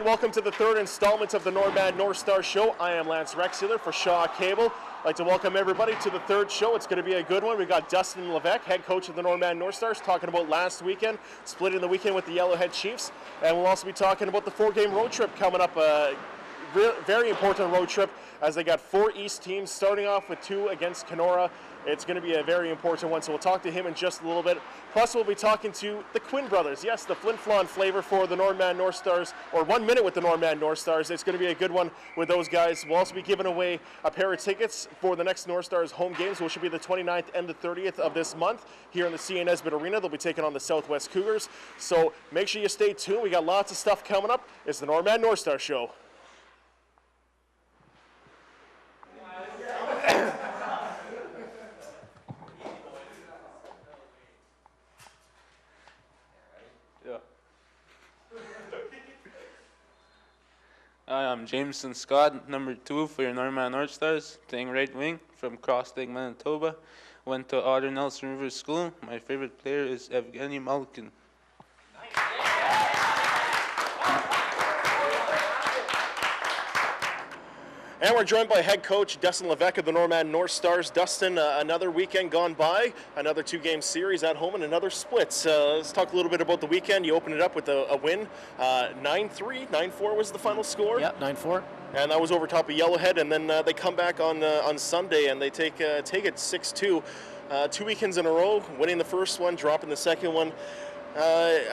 and welcome to the third installment of the Northstars Show. I am Lance Rexuler for Shaw Cable. I'd like to welcome everybody to the third show. It's going to be a good one. We've got Dustin Levesque, head coach of the Northstars, talking about last weekend, splitting the weekend with the Yellowhead Chiefs. And we'll also be talking about the four-game road trip coming up. Very important road trip as they got 4 East teams, starting off with 2 against Kenora. It's going to be a very important one, so we'll talk to him in just a little bit. Plus, we'll be talking to the Quinn brothers. Yes, the Flin Flon flavor for the Northstars, or 1 minute with the Northstars. It's going to be a good one with those guys. We'll also be giving away a pair of tickets for the next Northstars home games, which should be the 29th and the 30th of this month here in the C.A. Nesbitt Arena. They'll be taking on the Southwest Cougars. So make sure you stay tuned. We got lots of stuff coming up. It's the Northstars Show. I'm Jameson Scott, number 2 for your Northstars, playing right wing from Cross Lake, Manitoba. Went to Otter Nelson River School. My favorite player is Evgeny Malkin. And we're joined by head coach Dustin Levesque of the Northstars. Dustin, another weekend gone by, another 2-game series at home and another split. Let's talk a little bit about the weekend. You opened it up with a win, 9-3, 9-4 was the final score. Yeah, 9-4. And that was over top of Yellowhead, and then they come back on Sunday and they take it 6-2. 2 weekends in a row, winning the first one, dropping the second one.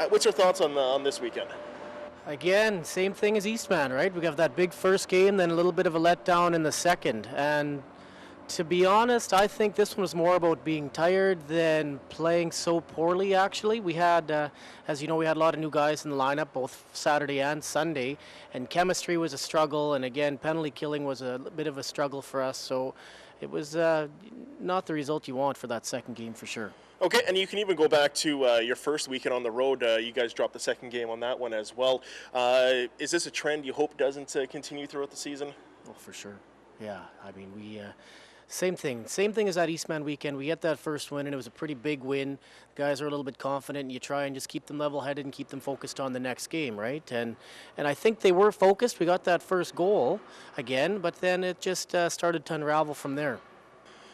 What's your thoughts on this weekend? Again, same thing as Eastman, right? We have that big first game, then a little bit of a letdown in the second. And to be honest, I think this one was more about being tired than playing so poorly, actually. We had, as you know, we had a lot of new guys in the lineup, both Saturday and Sunday. And chemistry was a struggle. And again, penalty killing was a bit of a struggle for us. So it was not the result you want for that second game, for sure. Okay, and you can even go back to your first weekend on the road. You guys dropped the second game on that one as well. Is this a trend you hope doesn't continue throughout the season? Oh, for sure. Yeah, I mean, we same thing as that Eastman weekend. We get that first win, and it was a pretty big win. The guys are a little bit confident, and you try and just keep them level-headed and keep them focused on the next game, right? And I think they were focused. We got that first goal again, but then it just started to unravel from there.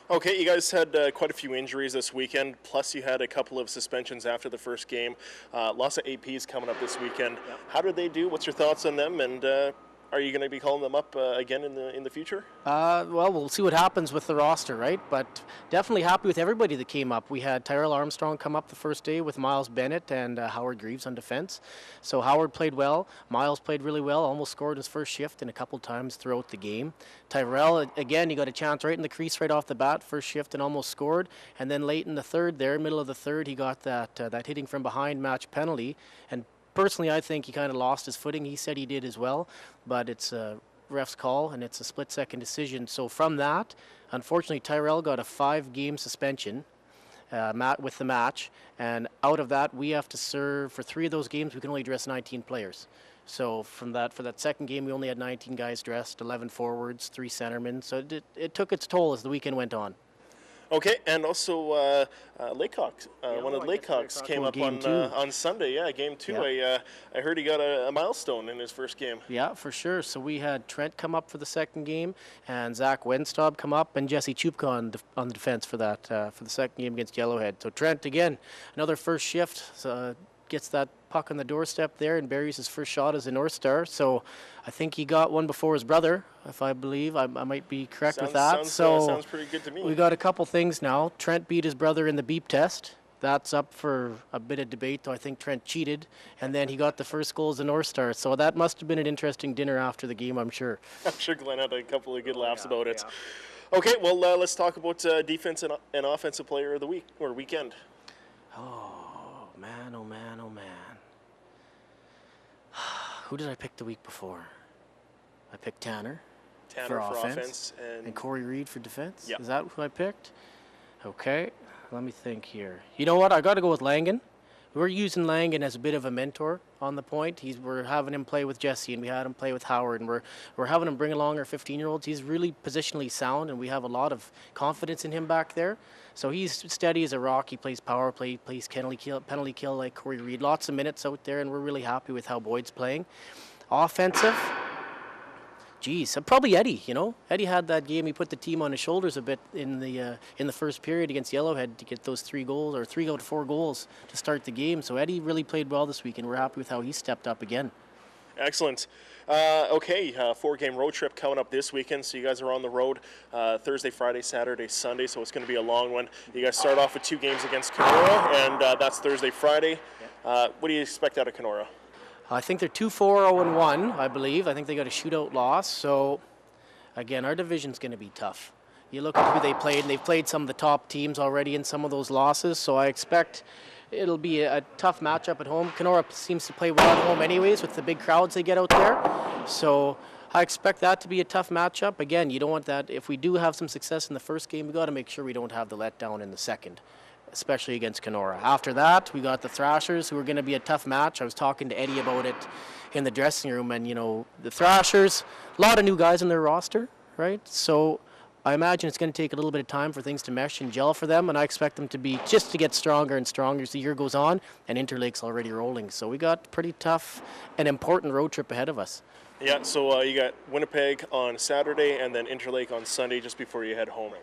Okay, you guys had quite a few injuries this weekend, plus you had a couple of suspensions after the first game. Lots of APs coming up this weekend. Yep. How did they do? What's your thoughts on them? And are you going to be calling them up again in the future? Well, we'll see what happens with the roster, right? But definitely happy with everybody that came up. We had Tyrell Armstrong come up the first day with Miles Bennett and Howard Greaves on defense. So Howard played well. Miles played really well, almost scored his first shift and a couple times throughout the game. Tyrell, again, he got a chance right in the crease right off the bat, first shift, and almost scored. And then late in the third there, middle of the third, he got that hitting from behind match penalty. And personally, I think he kind of lost his footing. He said he did as well, but it's a ref's call, and it's a split-second decision. So from that, unfortunately, Tyrell got a 5-game suspension with the match, and out of that, we have to serve, for 3 of those games, we can only dress 19 players. So from that, for that second game, we only had 19 guys dressed, 11 forwards, 3 centermen. So it took its toll as the weekend went on. Okay, and also Laycock, one of the Laycocks came up on Sunday. Yeah, game 2. Yeah. I heard he got a milestone in his first game. Yeah, for sure. So we had Trent come up for the second game, and Zach Wenstob come up, and Jesse Chupka on the defense for that for the second game against Yellowhead. So Trent again, another first shift. Gets that puck on the doorstep there and buries his first shot as a North Star. So I think he got one before his brother, if I believe. I might be correct with that. Sounds pretty good to me. We got a couple things now. Trent beat his brother in the beep test. That's up for a bit of debate, though I think Trent cheated. And then he got the first goal as a North Star. So that must have been an interesting dinner after the game, I'm sure. I'm sure Glenn had a couple of good laughs about it. Yeah. Okay, well, let's talk about defense and offensive player of the week or weekend. Man, oh man, oh man. Who did I pick the week before? I picked Tanner for offense and Corey Reed for defense. Yep. Is that who I picked? Okay, let me think here. You know what? I got to go with Langan. We're using Langan as a bit of a mentor on the point. We're having him play with Jesse, and we had him play with Howard, and we're having him bring along our 15-year-olds. He's really positionally sound, and we have a lot of confidence in him back there. So he's steady as a rock. He plays power play, he plays penalty kill like Corey Reed. Lots of minutes out there, and we're really happy with how Boyd's playing. Offensive, geez, probably Eddie. You know, Eddie had that game. He put the team on his shoulders a bit in the first period against Yellowhead to get those 3 goals, or 3 out of 4 goals to start the game. So Eddie really played well this week, and we're happy with how he stepped up again. Excellent. Okay, 4-game road trip coming up this weekend. So you guys are on the road Thursday, Friday, Saturday, Sunday. So it's going to be a long one. You guys start off with 2 games against Kenora, and that's Thursday, Friday. What do you expect out of Kenora? I think they're 2-4-0-1, I believe. I think they got a shootout loss. So, again, our division's going to be tough. You look at who they played, and they've played some of the top teams already in some of those losses. So I expect it'll be a tough matchup at home. Kenora seems to play well at home anyways with the big crowds they get out there. So I expect that to be a tough matchup. Again, you don't want that. If we do have some success in the first game, we got to make sure we don't have the letdown in the second, especially against Kenora. After that, we got the Thrashers, who are going to be a tough match. I was talking to Eddie about it in the dressing room, and, you know, the Thrashers, a lot of new guys in their roster, right? So I imagine it's going to take a little bit of time for things to mesh and gel for them, and I expect them to be just to get stronger and stronger as the year goes on, and Interlake's already rolling. So we got pretty tough and important road trip ahead of us. Yeah, so you got Winnipeg on Saturday and then Interlake on Sunday just before you head home.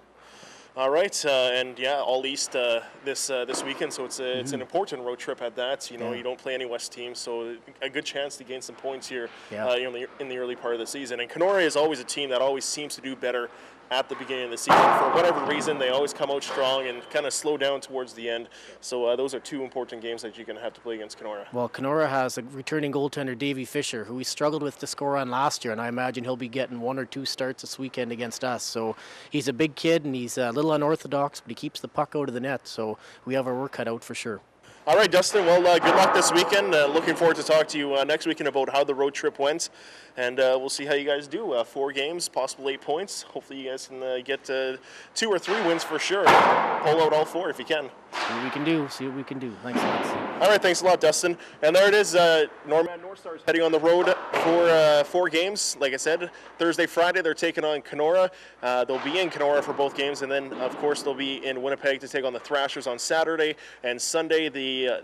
All right, and yeah, all East this weekend, so it's an important road trip at that. You know, you don't play any West teams, so a good chance to gain some points here in the early part of the season. And Kenora is always a team that always seems to do better at the beginning of the season. For whatever reason, they always come out strong and kind of slow down towards the end. So those are 2 important games that you're going to have to play against Kenora. Well, Kenora has a returning goaltender, Davey Fisher, who we struggled with to score on last year, and I imagine he'll be getting 1 or 2 starts this weekend against us. So he's a big kid, and he's a little unorthodox, but he keeps the puck out of the net. So we have our work cut out for sure. All right, Dustin, well, good luck this weekend. Looking forward to talk to you next weekend about how the road trip went, and we'll see how you guys do. 4 games, possible 8 points. Hopefully you guys can get 2 or 3 wins for sure. Pull out all 4 if you can. See what we can do. See what we can do. Thanks, Lance. All right, thanks a lot, Dustin. And there it is, Northstars heading on the road for 4 games. Like I said, Thursday, Friday, they're taking on Kenora. They'll be in Kenora for both games, and then, of course, they'll be in Winnipeg to take on the Thrashers on Saturday. And Sunday,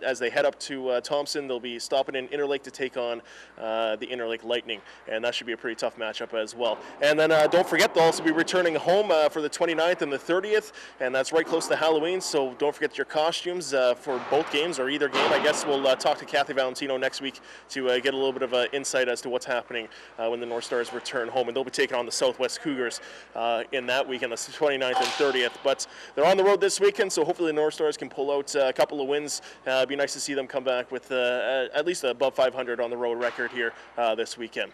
as they head up to Thompson, they'll be stopping in Interlake to take on the Interlake Lightning. And that should be a pretty tough matchup as well. And then don't forget, they'll also be returning home for the 29th and the 30th, and that's right close to Halloween, so don't forget your costumes for both games or either game. I guess we'll talk to Kathy Valentino next week to get a little bit of insight as to what's happening when the Northstars return home, and they'll be taking on the Southwest Cougars in that weekend, the 29th and 30th. But they're on the road this weekend, so hopefully the Northstars can pull out a couple of wins. It'd be nice to see them come back with at least above 500 on the road record here this weekend.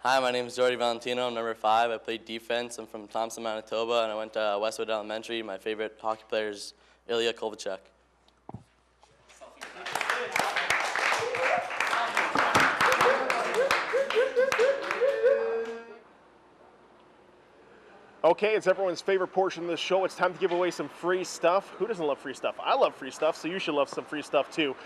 Hi, my name is Jordy Valentino. I'm number 5. I played defense. I'm from Thompson, Manitoba, and I went to Westwood Elementary. My favorite hockey player is Ilya Kovalchuk. Okay, it's everyone's favorite portion of the show. It's time to give away some free stuff. Who doesn't love free stuff? I love free stuff, so you should love some free stuff too.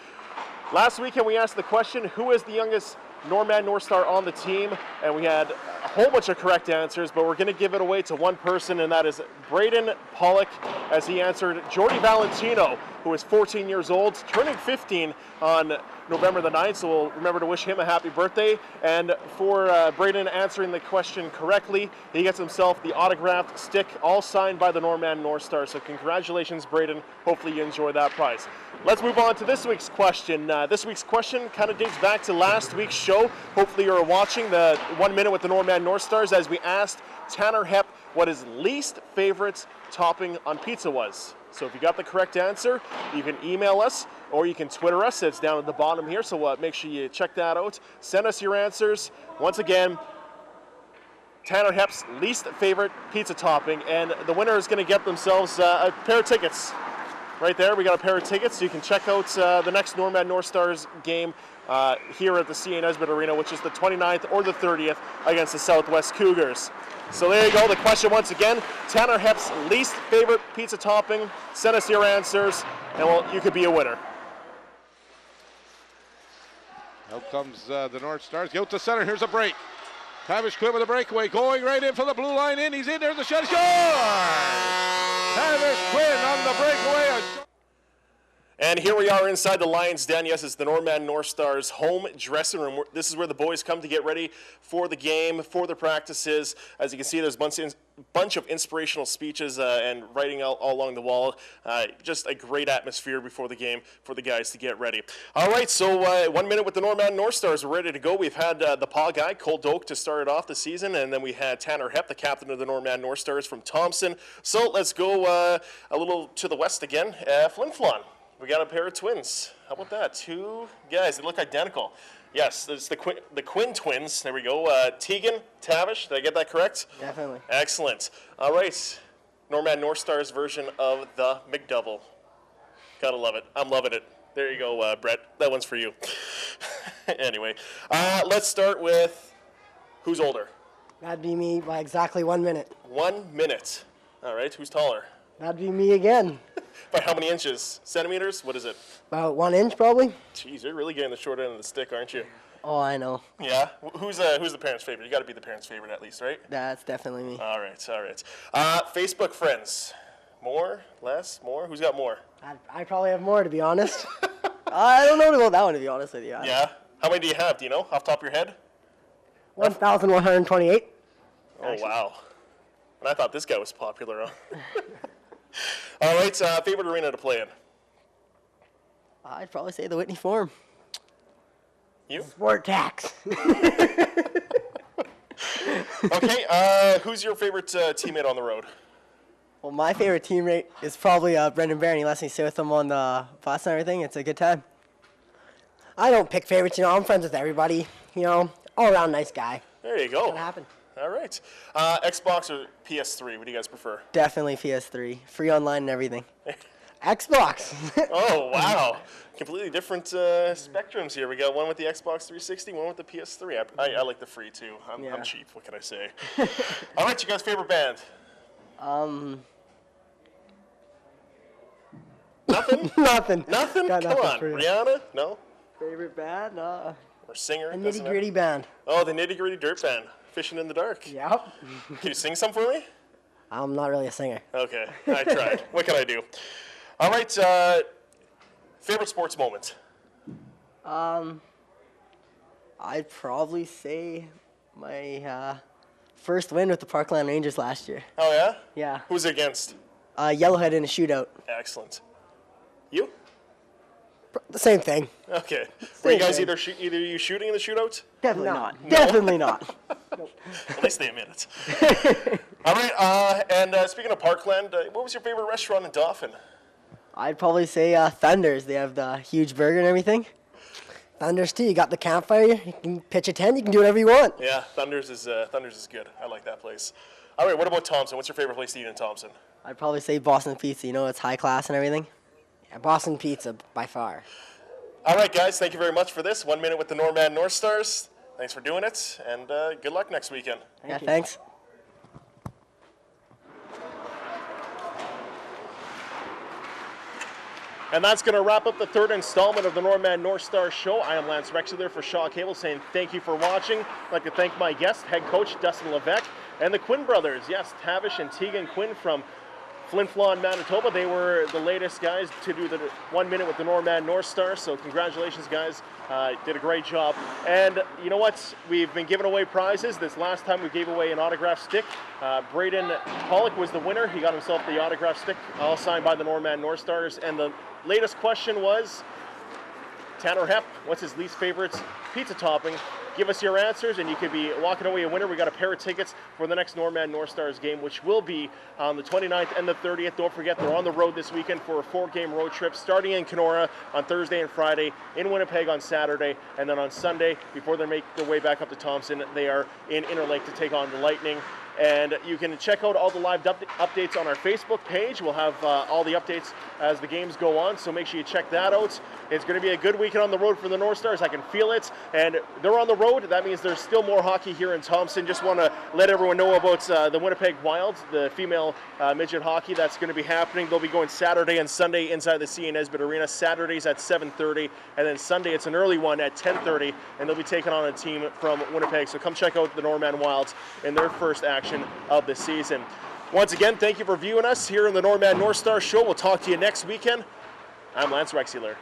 Last weekend we asked the question, who is the youngest Northstar on the team? And we had a whole bunch of correct answers, but we're going to give it away to one person, and that is Braden Pollock, as he answered Jordy Valentino, who is 14 years old, turning 15 on November the 9th, so we'll remember to wish him a happy birthday. And for Braden answering the question correctly, he gets himself the autographed stick, all signed by the Northstar. So congratulations, Braden. Hopefully you enjoy that prize. Let's move on to this week's question. This week's question kind of dates back to last week's show. Hopefully you're watching the 1 Minute with the Northstars, as we asked Tanner Hepp what his least favorite topping on pizza was. So if you got the correct answer, you can email us or you can Twitter us. It's down at the bottom here, so make sure you check that out. Send us your answers. Once again, Tanner Hepp's least favorite pizza topping, and the winner is going to get themselves a pair of tickets. Right there, we got a pair of tickets, so you can check out the next Northstars game here at the C.A. Nesbitt Arena, which is the 29th or the 30th against the Southwest Cougars. So there you go, the question once again, Tanner Hepp's least favorite pizza topping. Send us your answers, and well, you could be a winner. Out comes the Northstars. Out to center, here's a break. Tavish Quinn with a breakaway, going right in for the blue line in. He's in there, the shot, scores! Tavish Quinn on the breakaway. And here we are inside the Lions Den. Yes, it's the Northman Northstars home dressing room. This is where the boys come to get ready for the game, for the practices. As you can see, there's a bunch of inspirational speeches and writing all along the wall. Just a great atmosphere before the game for the guys to get ready. All right, so 1 minute with the Northman Northstars. We're ready to go. We've had the paw guy, Cole Doak, to start it off the season, and then we had Tanner Hepp, the captain of the Northman Northstars from Thompson. So let's go a little to the west again. Flin Flon. We got a pair of twins. How about that? Two guys. They look identical. Yes, it's the Quinn Twins. There we go. Tegan, Tavish. Did I get that correct? Definitely. Excellent. All right. Northman Northstars version of the McDouble. Gotta love it. I'm loving it. There you go, Brett. That one's for you. Anyway, let's start with who's older? That'd be me by exactly 1 minute. 1 minute. All right. Who's taller? That'd be me again. By how many inches? Centimeters? What is it? About 1 inch, probably. Jeez, you're really getting the short end of the stick, aren't you? Oh, I know. Yeah? Who's the parents' favorite? You got to be the parents' favorite at least, right? That's definitely me. All right. Facebook friends. More? Less? More? Who's got more? I probably have more, to be honest. I don't know about that one, to be honest with you. Yeah? How many do you have? Do you know off the top of your head? 1,128. Oh, wow. And I thought this guy was popular, huh? All right. Favorite arena to play in? I'd probably say the Whitney Forum. You? Sport tax. Okay. Who's your favorite teammate on the road? Well, my favorite teammate is probably Brendan Barron. He lets me sit with him on the bus and everything. It's a good time. I don't pick favorites, I'm friends with everybody. All around nice guy. There you go. What happened? All right. Xbox or PS3? What do you guys prefer? Definitely PS3. Free online and everything. Xbox. Oh, wow. Completely different spectrums here. We got one with the Xbox 360, one with the PS3. I like the free, too. I'm cheap. What can I say? All right, you guys' favorite band? Nothing? Nothing. Nothing? Got Come nothing on. for you. Rihanna? No? Favorite band? Or singer? A Doesn't Nitty matter. Gritty Band. Oh, the Nitty Gritty Dirt Band. Fishing in the dark. Yep. Can you sing some for me? I'm not really a singer. Okay, I tried. What can I do? All right, favorite sports moment? I'd probably say my first win with the Parkland Rangers last year. Oh, yeah? Yeah. Who's it against? Yellowhead in a shootout. Excellent. You? The same thing. Okay. Were you guys thing. either you shooting in the shootout? Definitely not. Definitely not. At least they admit it. All right, and speaking of Parkland, what was your favorite restaurant in Dauphin? I'd probably say Thunders. They have the huge burger and everything. Thunders too. You got the campfire. You can pitch a tent. You can do whatever you want. Yeah, Thunders is good. I like that place. All right, what about Thompson? What's your favorite place to eat in Thompson? I'd probably say Boston Pizza. It's high class and everything. Yeah, Boston Pizza by far. All right, guys, thank you very much for this. 1 minute with the Northman Northstars. Thanks for doing it, and good luck next weekend. Thank you. Thanks. And that's going to wrap up the third installment of the Northman Northstars Show. I am Lance Rexler for Shaw Cable saying thank you for watching. I'd like to thank my guest, head coach Dustin Levesque, and the Quinn brothers. Yes, Tavish and Tegan Quinn from Flin Flon, Manitoba. They were the latest guys to do the 1 minute with the Northman Northstars. So congratulations, guys. Did a great job. And you know what? We've been giving away prizes. This last time we gave away an autograph stick. Braden Pollock was the winner. He got himself the autograph stick, all signed by the Northman Northstars. And the latest question was, Tanner Hepp, what's his least favorite pizza topping? Give us your answers, and you could be walking away a winner. We got a pair of tickets for the next Northman Northstars game, which will be on the 29th and the 30th. Don't forget, they're on the road this weekend for a 4-game road trip, starting in Kenora on Thursday and Friday, in Winnipeg on Saturday, and then on Sunday, before they make their way back up to Thompson, they are in Interlake to take on the Lightning. And you can check out all the live updates on our Facebook page. We'll have all the updates as the games go on, so make sure you check that out. It's going to be a good weekend on the road for the Northstars. I can feel it. And they're on the road. That means there's still more hockey here in Thompson. Just want to let everyone know about the Winnipeg Wilds, the female midget hockey that's going to be happening. They'll be going Saturday and Sunday inside the C. Nesbitt Arena. Saturdays at 7:30, and then Sunday it's an early one at 10:30, and they'll be taking on a team from Winnipeg. So come check out the Norman Wilds in their first action of the season. Once again, thank you for viewing us here in the Northstars Show. We'll talk to you next weekend. I'm Lance Rexuler.